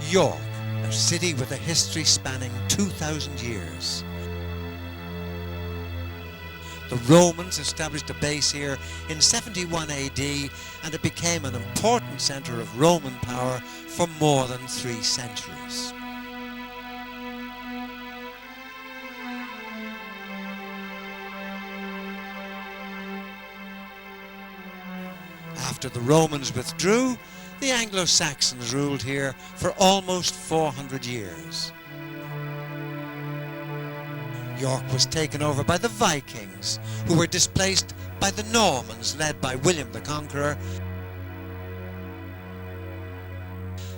York, a city with a history spanning 2,000 years. The Romans established a base here in 71 AD, and it became an important centre of Roman power for more than 3 centuries. After the Romans withdrew, the Anglo-Saxons ruled here for almost 400 years. York was taken over by the Vikings, who were displaced by the Normans led by William the Conqueror,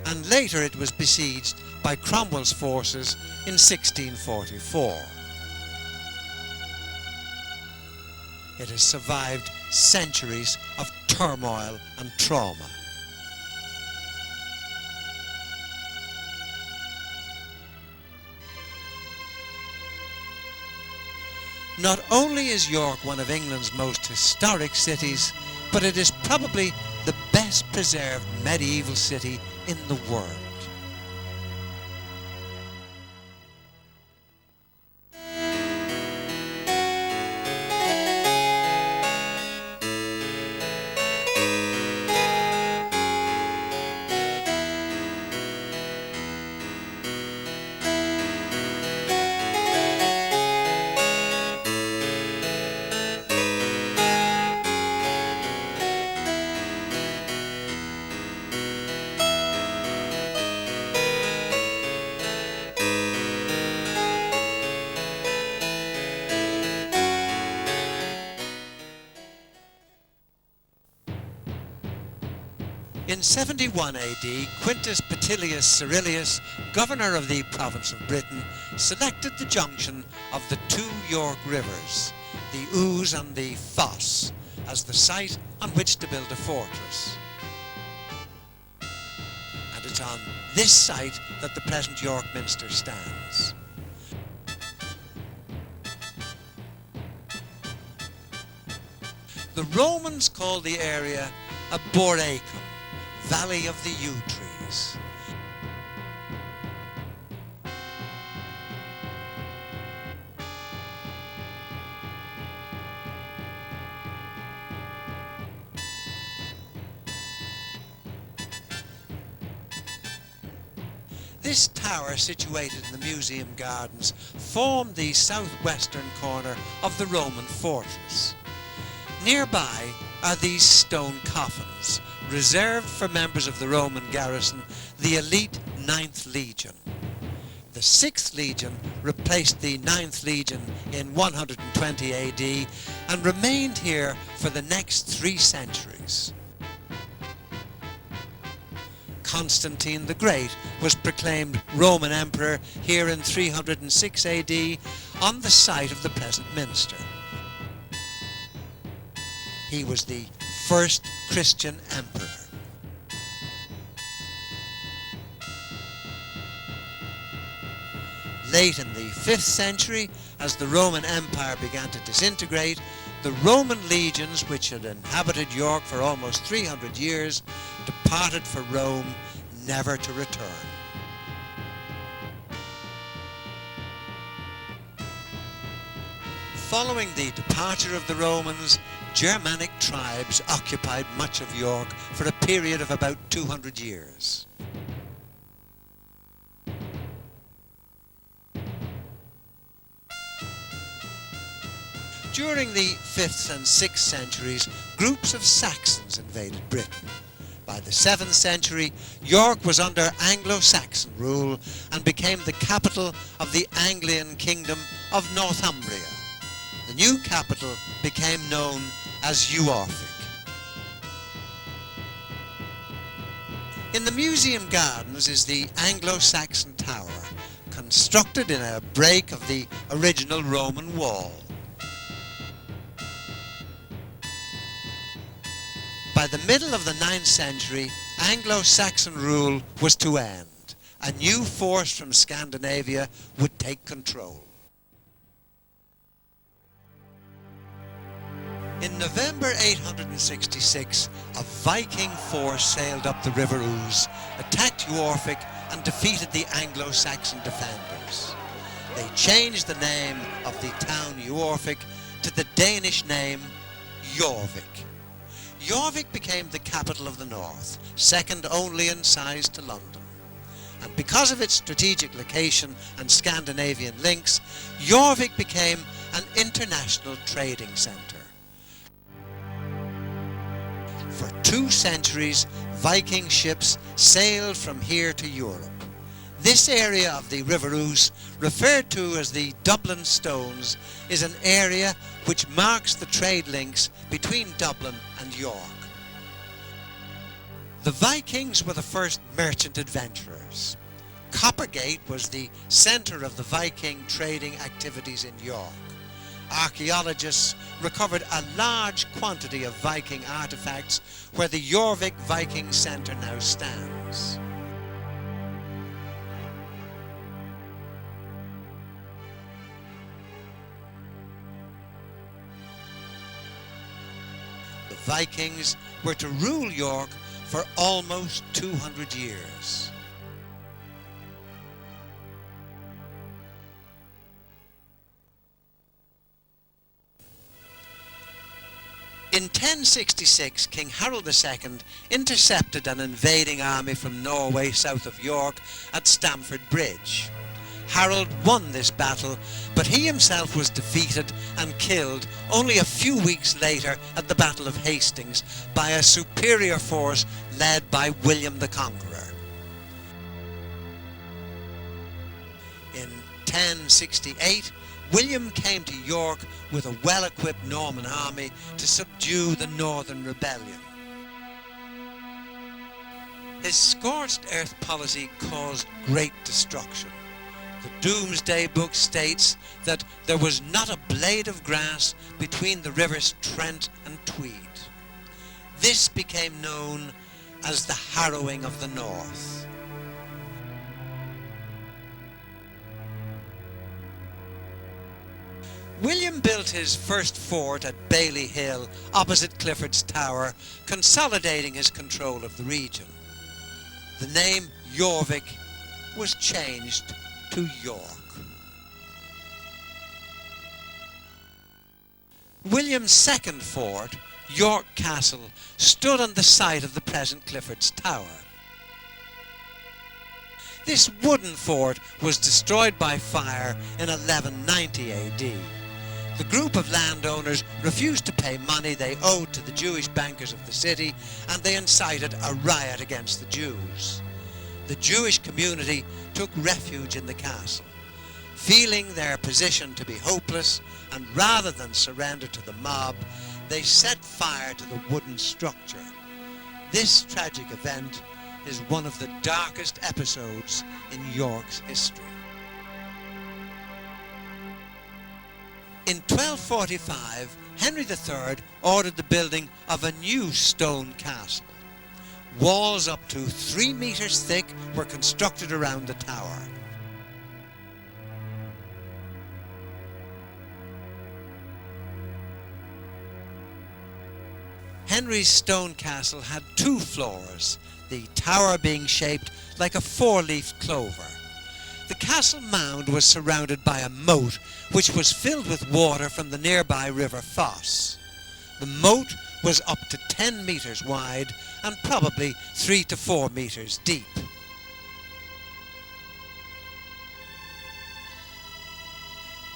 and later it was besieged by Cromwell's forces in 1644. It has survived centuries of turmoil and trauma. Not only is York one of England's most historic cities, but it is probably the best preserved medieval city in the world. In 71 AD, Quintus Petilius Cyrilius, governor of the province of Britain, selected the junction of the 2 York rivers, the Ouse and the Foss, as the site on which to build a fortress. And it's on this site that the present York Minster stands. The Romans called the area Aboracum, Valley of the Yew Trees. This tower, situated in the museum gardens, formed the southwestern corner of the Roman fortress. Nearby are these stone coffins, reserved for members of the Roman garrison, the elite 9th Legion. The 6th Legion replaced the 9th Legion in 120 AD and remained here for the next 3 centuries. Constantine the Great was proclaimed Roman Emperor here in 306 AD on the site of the present Minster. He was the first Christian emperor. Late in the 5th century, as the Roman Empire began to disintegrate, the Roman legions, which had inhabited York for almost 300 years, departed for Rome, never to return. Following the departure of the Romans, Germanic tribes occupied much of York for a period of about 200 years. During the 5th and 6th centuries, groups of Saxons invaded Britain. By the 7th century, York was under Anglo-Saxon rule and became the capital of the Anglian kingdom of Northumbria. The new capital became known as Uorfic. In the museum gardens is the Anglo-Saxon Tower, constructed in a break of the original Roman wall. By the middle of the 9th century, Anglo-Saxon rule was to end. A new force from Scandinavia would take control. In November 866, a Viking force sailed up the River Ouse, attacked Uorfic, and defeated the Anglo-Saxon defenders. They changed the name of the town Jorvik to the Danish name Jorvik. Jorvik became the capital of the north, second only in size to London. And because of its strategic location and Scandinavian links, Jorvik became an international trading centre. For 2 centuries, Viking ships sailed from here to Europe. This area of the River Ouse, referred to as the Dublin Stones, is an area which marks the trade links between Dublin and York. The Vikings were the first merchant adventurers. Coppergate was the centre of the Viking trading activities in York. Archaeologists recovered a large quantity of Viking artefacts where the Jorvik Viking Centre now stands. The Vikings were to rule York for almost 200 years. In 1066, King Harold II intercepted an invading army from Norway south of York at Stamford Bridge. Harold won this battle, but he himself was defeated and killed only a few weeks later at the Battle of Hastings by a superior force led by William the Conqueror. In 1068, William came to York with a well-equipped Norman army to subdue the Northern Rebellion. His scorched earth policy caused great destruction. The Domesday Book states that there was not a blade of grass between the rivers Trent and Tweed. This became known as the Harrowing of the North. William built his first fort at Bailey Hill, opposite Clifford's Tower, consolidating his control of the region. The name Jorvik was changed to York. William's second fort, York Castle, stood on the site of the present Clifford's Tower. This wooden fort was destroyed by fire in 1190 AD. The group of landowners refused to pay money they owed to the Jewish bankers of the city, and they incited a riot against the Jews. The Jewish community took refuge in the castle. Feeling their position to be hopeless, and rather than surrender to the mob, they set fire to the wooden structure. This tragic event is one of the darkest episodes in York's history. In 1245, Henry III ordered the building of a new stone castle. Walls up to 3 meters thick were constructed around the tower. Henry's stone castle had 2 floors, the tower being shaped like a 4-leafed clover. The castle mound was surrounded by a moat which was filled with water from the nearby river Foss. The moat was up to 10 meters wide and probably 3 to 4 meters deep.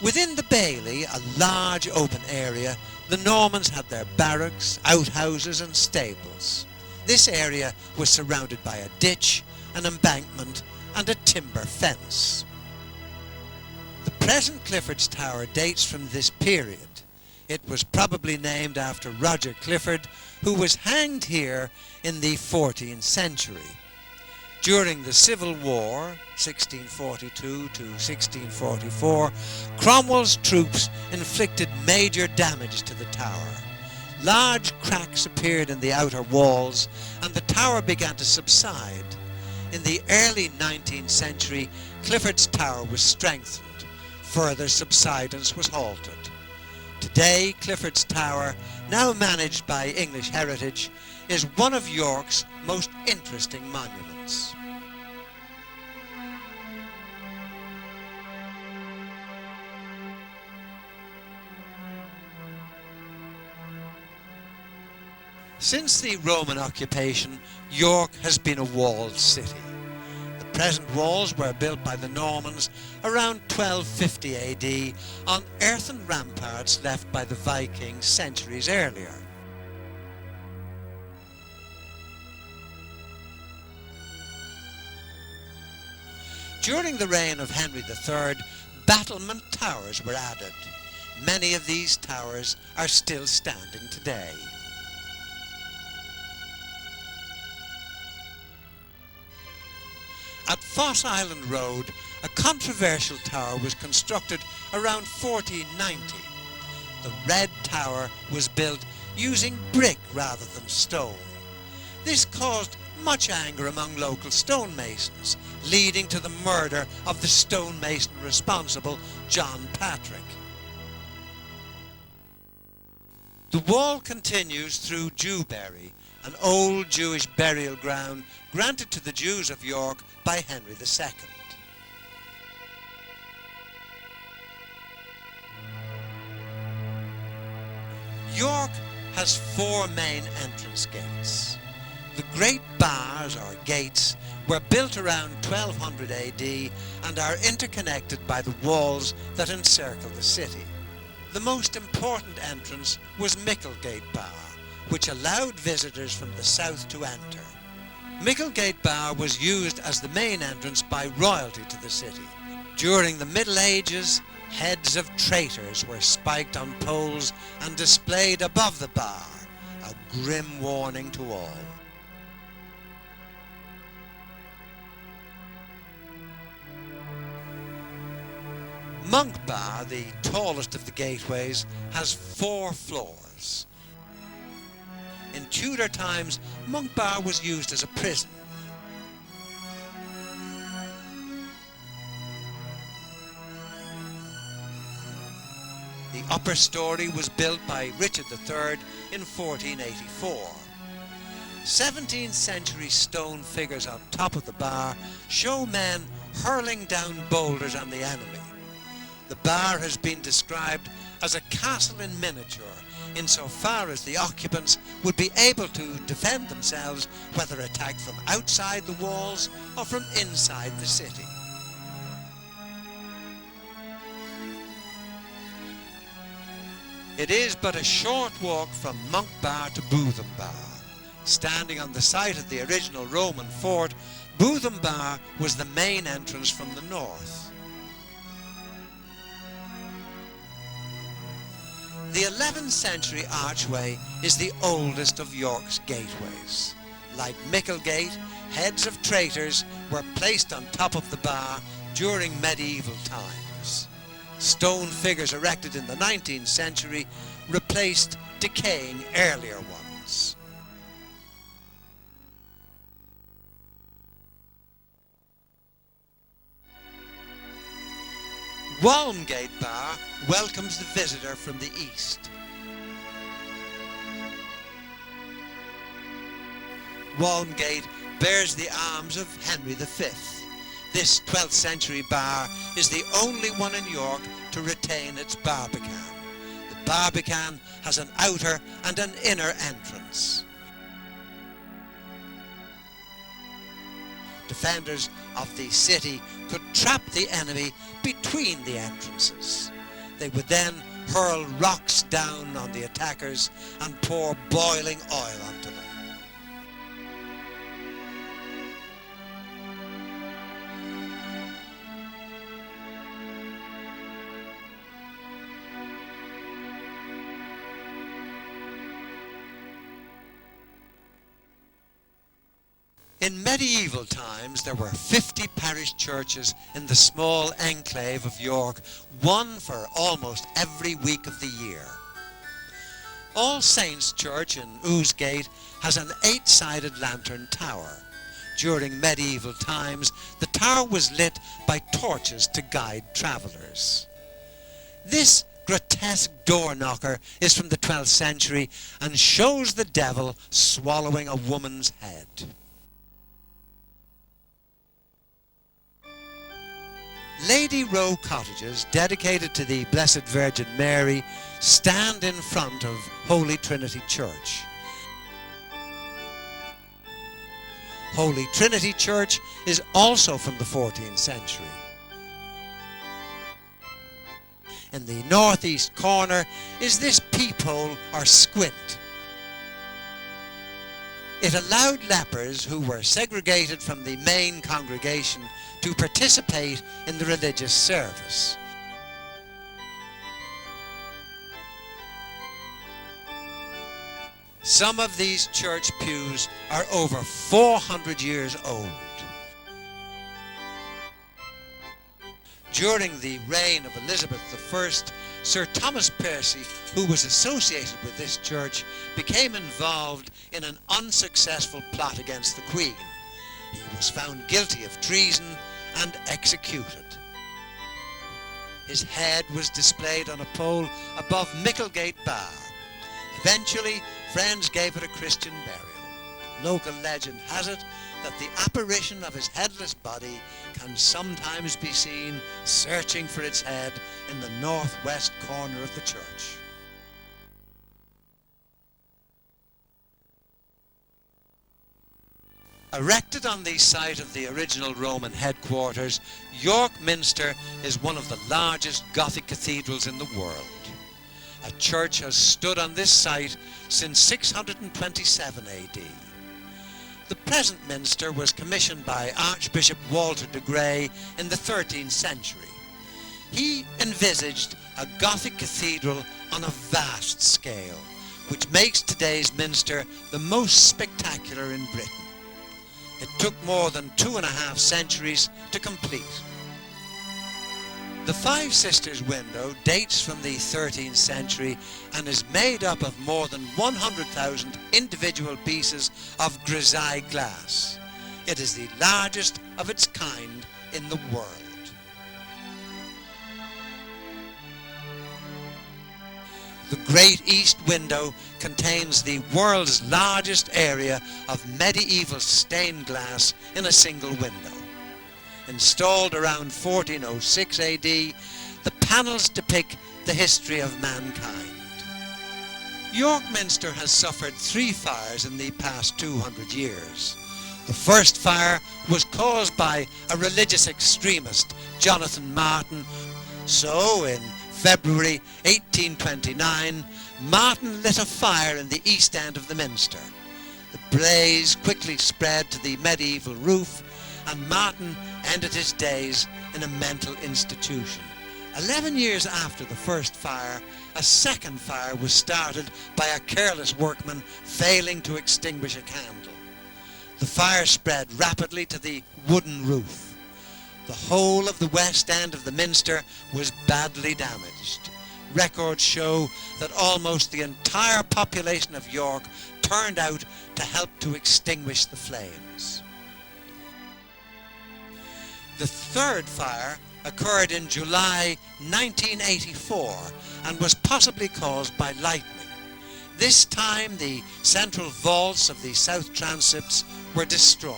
Within the bailey, a large open area, the Normans had their barracks, outhouses and stables. This area was surrounded by a ditch, an embankment and a timber fence. The present Clifford's Tower dates from this period. It was probably named after Roger Clifford, who was hanged here in the 14th century. During the Civil War, 1642 to 1644, Cromwell's troops inflicted major damage to the tower. Large cracks appeared in the outer walls, and the tower began to subside. In the early 19th century, Clifford's Tower was strengthened. Further subsidence was halted. Today, Clifford's Tower, now managed by English Heritage, is one of York's most interesting monuments. Since the Roman occupation, York has been a walled city. The present walls were built by the Normans around 1250 AD on earthen ramparts left by the Vikings centuries earlier. During the reign of Henry III, battlement towers were added. Many of these towers are still standing today. At Foss Island Road, a controversial tower was constructed around 1490. The Red Tower was built using brick rather than stone. This caused much anger among local stonemasons, leading to the murder of the stonemason responsible, John Patrick. The wall continues through Jewberry, an old Jewish burial ground granted to the Jews of York by Henry II. York has four main entrance gates. The Great Bars, or gates, were built around 1200 AD and are interconnected by the walls that encircle the city. The most important entrance was Micklegate Bar, which allowed visitors from the south to enter. Micklegate Bar was used as the main entrance by royalty to the city. During the Middle Ages, heads of traitors were spiked on poles and displayed above the bar, a grim warning to all. Monk Bar, the tallest of the gateways, has 4 floors. In Tudor times, Monk Bar was used as a prison. The upper story was built by Richard III in 1484. 17th century stone figures on top of the bar show men hurling down boulders on the enemy. The bar has been described as a castle in miniature, insofar as the occupants would be able to defend themselves whether attacked from outside the walls or from inside the city. It is but a short walk from Monk Bar to Bootham Bar. Standing on the site of the original Roman fort, Bootham Bar was the main entrance from the north. The 11th century archway is the oldest of York's gateways. Like Micklegate, heads of traitors were placed on top of the bar during medieval times. Stone figures erected in the 19th century replaced decaying earlier ones. Walmgate Bar welcomes the visitor from the east. Walmgate bears the arms of Henry V. This 12th century bar is the only one in York to retain its barbican. The barbican has an outer and an inner entrance. Defenders of the city could trap the enemy between the entrances. They would then hurl rocks down on the attackers and pour boiling oil onto them. In medieval times, there were 50 parish churches in the small enclave of York, one for almost every week of the year. All Saints' Church in Ousegate has an 8-sided lantern tower. During medieval times, the tower was lit by torches to guide travellers. This grotesque door knocker is from the 12th century and shows the devil swallowing a woman's head. Lady Row cottages, dedicated to the Blessed Virgin Mary, stand in front of Holy Trinity Church. Holy Trinity Church is also from the 14th century. In the northeast corner is this peephole or squint. It allowed lepers who were segregated from the main congregation to participate in the religious service. Some of these church pews are over 400 years old. During the reign of Elizabeth I, Sir Thomas Percy, who was associated with this church, became involved in an unsuccessful plot against the Queen. He was found guilty of treason and executed. His head was displayed on a pole above Micklegate Bar. Eventually, friends gave it a Christian burial. Local legend has it that the apparition of his headless body can sometimes be seen searching for its head in the northwest corner of the church. Erected on the site of the original Roman headquarters, York Minster is one of the largest Gothic cathedrals in the world. A church has stood on this site since 627 AD. The present minster was commissioned by Archbishop Walter de Grey in the 13th century. He envisaged a Gothic cathedral on a vast scale, which makes today's minster the most spectacular in Britain. It took more than 2.5 centuries to complete. The Five Sisters window dates from the 13th century and is made up of more than 100,000 individual pieces of grisaille glass. It is the largest of its kind in the world. The Great East window contains the world's largest area of medieval stained glass in a single window. Installed around 1406 AD, the panels depict the history of mankind. York Minster has suffered 3 fires in the past 200 years. The first fire was caused by a religious extremist, Jonathan Martin. So, in February 1829, Martin lit a fire in the east end of the minster. The blaze quickly spread to the medieval roof, and Martin ended his days in a mental institution. 11 years after the first fire, a second fire was started by a careless workman failing to extinguish a candle. The fire spread rapidly to the wooden roof. The whole of the west end of the minster was badly damaged. Records show that almost the entire population of York turned out to help to extinguish the flames. The third fire occurred in July 1984 and was possibly caused by lightning. This time the central vaults of the south transepts were destroyed.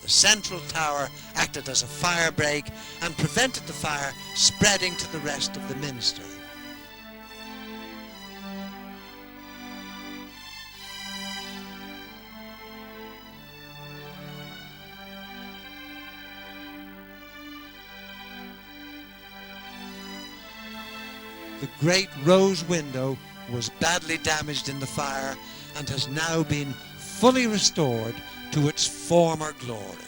The central tower acted as a fire break and prevented the fire spreading to the rest of the minster. The great rose window was badly damaged in the fire and has now been fully restored to its former glory.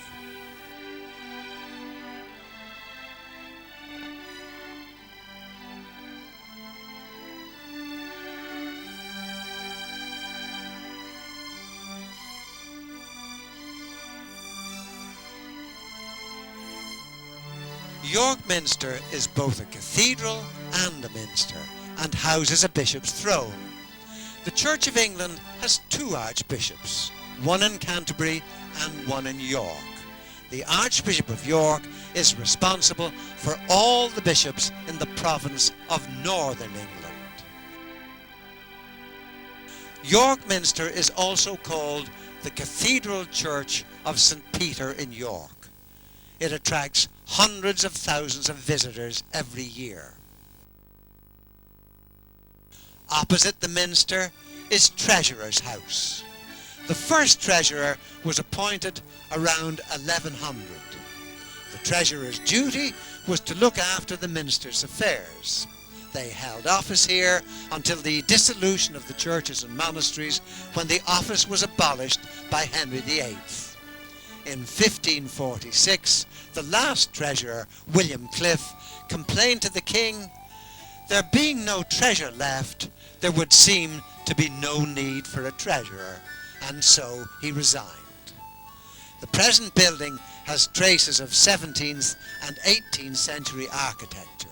York Minster is both a cathedral and a minster, and houses a bishop's throne. The Church of England has 2 archbishops, one in Canterbury and one in York. The Archbishop of York is responsible for all the bishops in the province of Northern England. York Minster is also called the Cathedral Church of St. Peter in York. It attracts hundreds of thousands of visitors every year. Opposite the minster is Treasurer's House. The first treasurer was appointed around 1100. The treasurer's duty was to look after the minister's affairs. They held office here until the dissolution of the churches and monasteries, when the office was abolished by Henry VIII. In 1546, the last treasurer, William Cliff, complained to the king, "There being no treasure left, there would seem to be no need for a treasurer," and so he resigned. The present building has traces of 17th and 18th century architecture.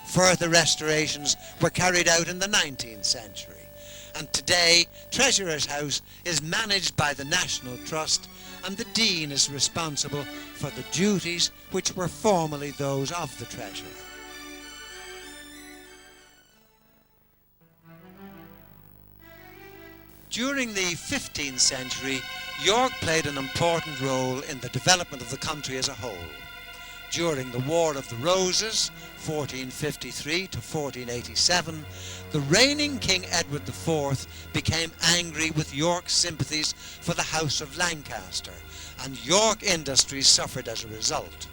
Further restorations were carried out in the 19th century, and today Treasurer's House is managed by the National Trust, and the Dean is responsible for the duties which were formerly those of the Treasurer. During the 15th century, York played an important role in the development of the country as a whole. During the War of the Roses, 1453 to 1487, the reigning King Edward IV became angry with York's sympathies for the House of Lancaster, and York industries suffered as a result.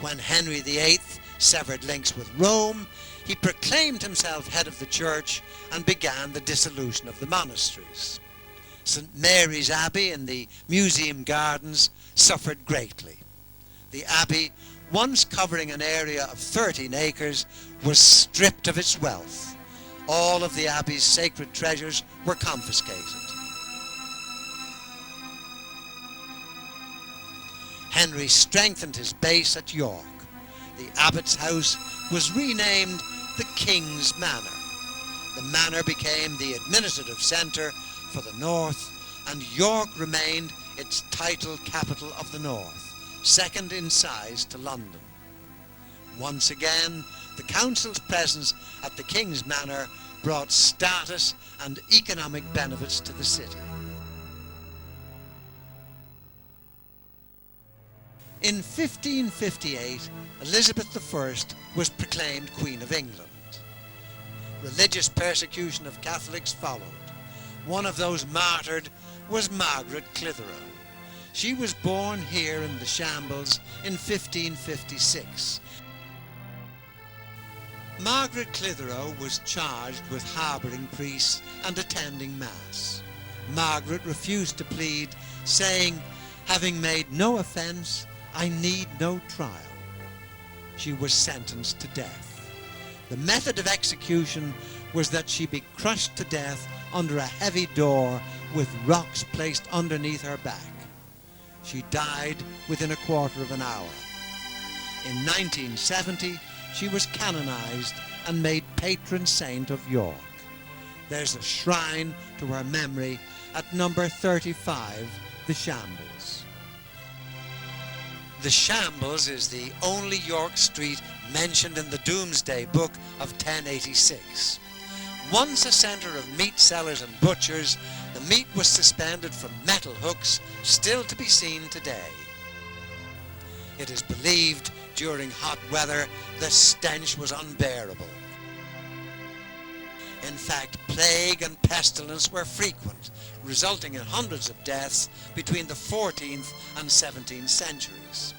When Henry VIII severed links with Rome, he proclaimed himself head of the church and began the dissolution of the monasteries. St. Mary's Abbey in the Museum Gardens suffered greatly. The abbey, once covering an area of 13 acres, was stripped of its wealth. All of the abbey's sacred treasures were confiscated. Henry strengthened his base at York. The abbot's house was renamed the King's Manor. The manor became the administrative centre for the north, and York remained its title capital of the north, second in size to London. Once again, the council's presence at the King's Manor brought status and economic benefits to the city. In 1558, Elizabeth I was proclaimed Queen of England. Religious persecution of Catholics followed. One of those martyred was Margaret Clitheroe. She was born here in the Shambles in 1556. Margaret Clitheroe was charged with harbouring priests and attending Mass. Margaret refused to plead, saying, "Having made no offence, I need no trial." She was sentenced to death. The method of execution was that she be crushed to death under a heavy door with rocks placed underneath her back. She died within a quarter of an hour. In 1970, she was canonized and made patron saint of York. There's a shrine to her memory at number 35, the Shambles. The Shambles is the only York street mentioned in the Domesday Book of 1086. Once a centre of meat sellers and butchers, the meat was suspended from metal hooks, still to be seen today. It is believed during hot weather the stench was unbearable. In fact, plague and pestilence were frequent, resulting in hundreds of deaths between the 14th and 17th centuries.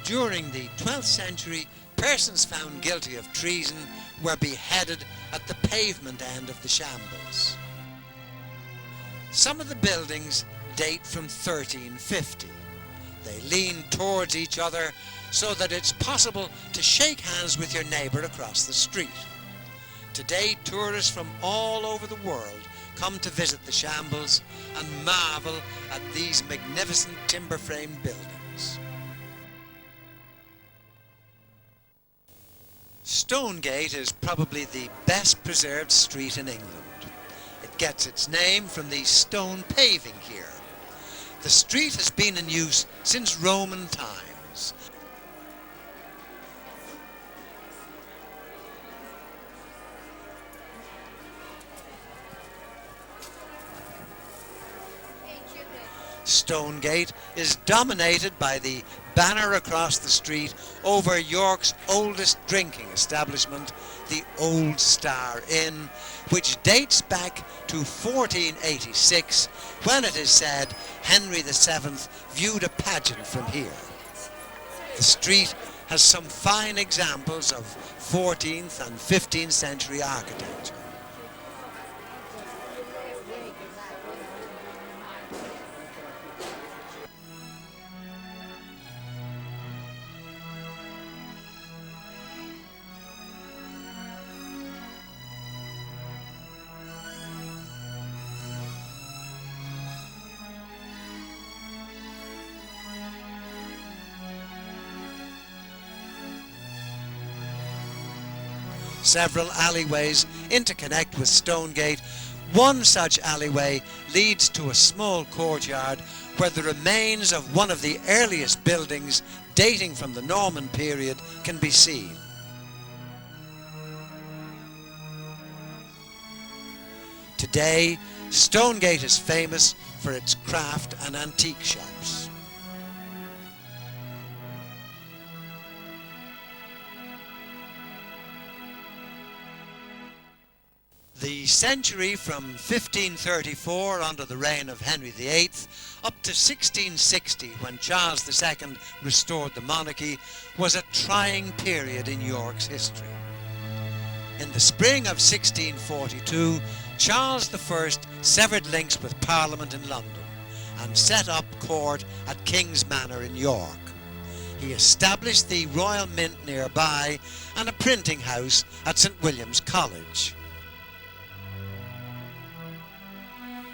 During the 12th century, persons found guilty of treason were beheaded at the pavement end of the Shambles. Some of the buildings date from 1350. They lean towards each other so that it's possible to shake hands with your neighbour across the street. Today, tourists from all over the world come to visit the Shambles and marvel at these magnificent timber-framed buildings. Stonegate is probably the best preserved street in England. It gets its name from the stone paving here. The street has been in use since Roman times. Stonegate is dominated by the banner across the street over York's oldest drinking establishment, the Old Star Inn, which dates back to 1486, when it is said Henry VII viewed a pageant from here. The street has some fine examples of 14th and 15th century architecture. Several alleyways interconnect with Stonegate. One such alleyway leads to a small courtyard where the remains of one of the earliest buildings dating from the Norman period can be seen. Today, Stonegate is famous for its craft and antique shops. The century from 1534 under the reign of Henry VIII up to 1660, when Charles II restored the monarchy, was a trying period in York's history. In the spring of 1642, Charles I severed links with Parliament in London and set up court at King's Manor in York. He established the Royal Mint nearby and a printing house at St. William's College.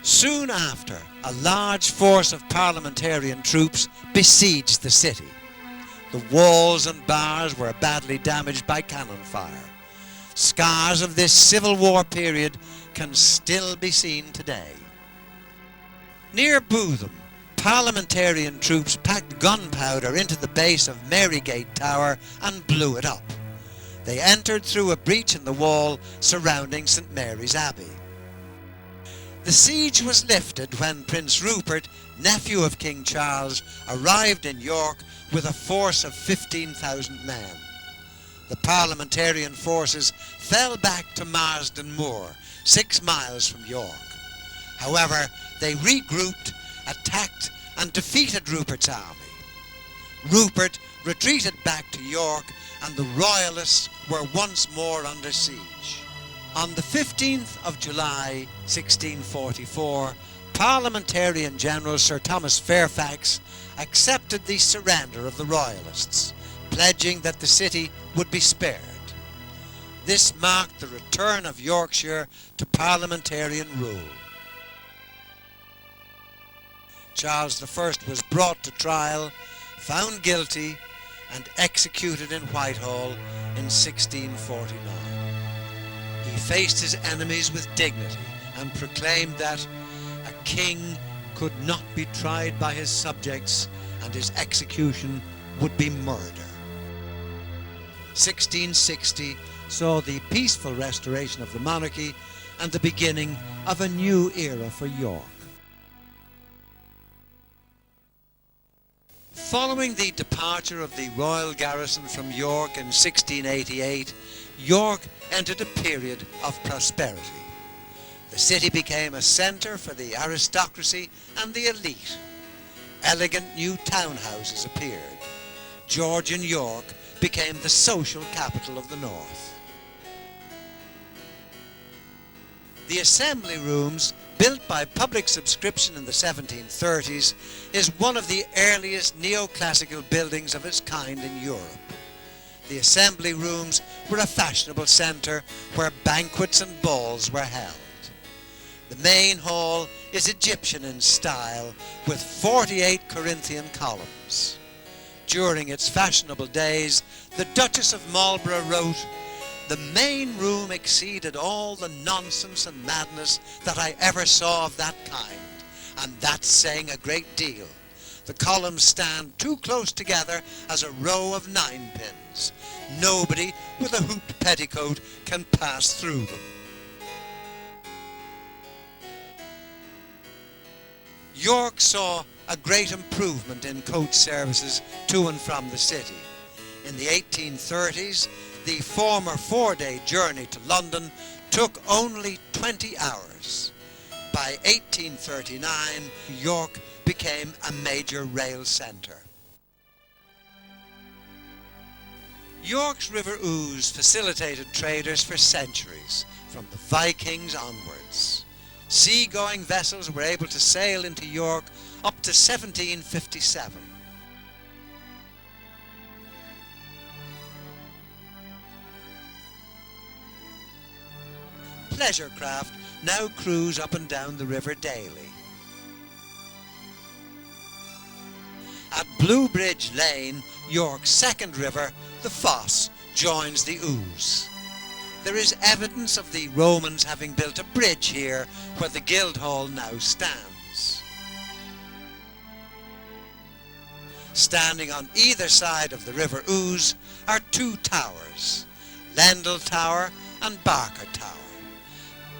Soon after, a large force of parliamentarian troops besieged the city. The walls and bars were badly damaged by cannon fire. Scars of this Civil War period can still be seen today. Near Bootham, parliamentarian troops packed gunpowder into the base of Marygate Tower and blew it up. They entered through a breach in the wall surrounding St. Mary's Abbey. The siege was lifted when Prince Rupert, nephew of King Charles, arrived in York with a force of 15,000 men. The parliamentarian forces fell back to Marsden Moor, 6 miles from York. However, they regrouped, attacked and defeated Rupert's army. Rupert retreated back to York and the Royalists were once more under siege. On the 15th of July 1644, Parliamentarian General Sir Thomas Fairfax accepted the surrender of the Royalists, pledging that the city would be spared. This marked the return of Yorkshire to parliamentarian rule. Charles I was brought to trial, found guilty, and executed in Whitehall in 1649. He faced his enemies with dignity and proclaimed that a king could not be tried by his subjects and his execution would be murder. 1660 saw the peaceful restoration of the monarchy and the beginning of a new era for York. Following the departure of the royal garrison from York in 1688, York entered a period of prosperity. The city became a centre for the aristocracy and the elite. Elegant new townhouses appeared. Georgian York became the social capital of the north. The Assembly Rooms, built by public subscription in the 1730s, is one of the earliest neoclassical buildings of its kind in Europe. The Assembly Rooms were a fashionable centre where banquets and balls were held. The main hall is Egyptian in style with 48 Corinthian columns. During its fashionable days, the Duchess of Marlborough wrote, "The main room exceeded all the nonsense and madness that I ever saw of that kind, and that's saying a great deal. The columns stand too close together as a row of ninepins. Nobody with a hooped petticoat can pass through them." York saw a great improvement in coach services to and from the city. In the 1830s, The former 4-day journey to London took only 20 hours. By 1839, York became a major rail centre. York's River Ouse facilitated traders for centuries, from the Vikings onwards. Sea-going vessels were able to sail into York up to 1757. Pleasure craft now cruise up and down the river daily. At Blue Bridge Lane, York's second river, the Foss, joins the Ouse. There is evidence of the Romans having built a bridge here where the Guildhall now stands. Standing on either side of the River Ouse are two towers, Lendal Tower and Barker Tower.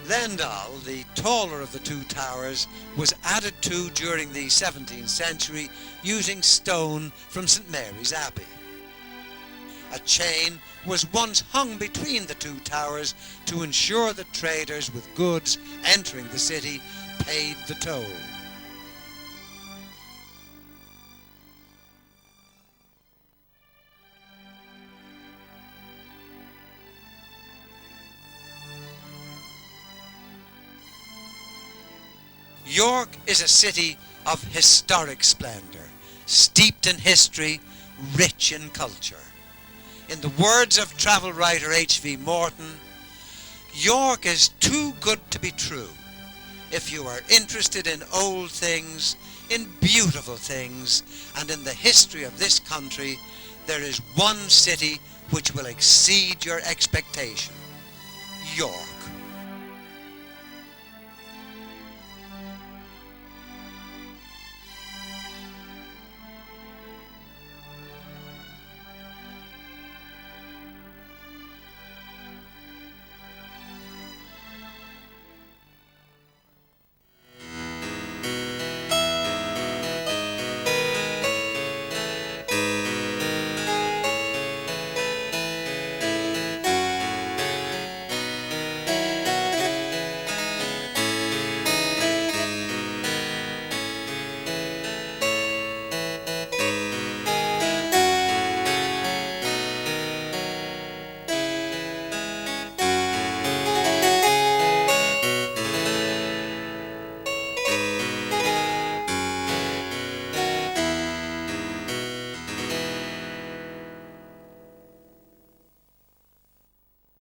Lendal, the taller of the two towers, was added to during the 17th century using stone from St Mary's Abbey. A chain was once hung between the two towers to ensure that traders with goods entering the city paid the toll. York is a city of historic splendour, steeped in history, rich in culture. In the words of travel writer H.V. Morton, York is too good to be true. If you are interested in old things, in beautiful things, and in the history of this country, there is one city which will exceed your expectation: York.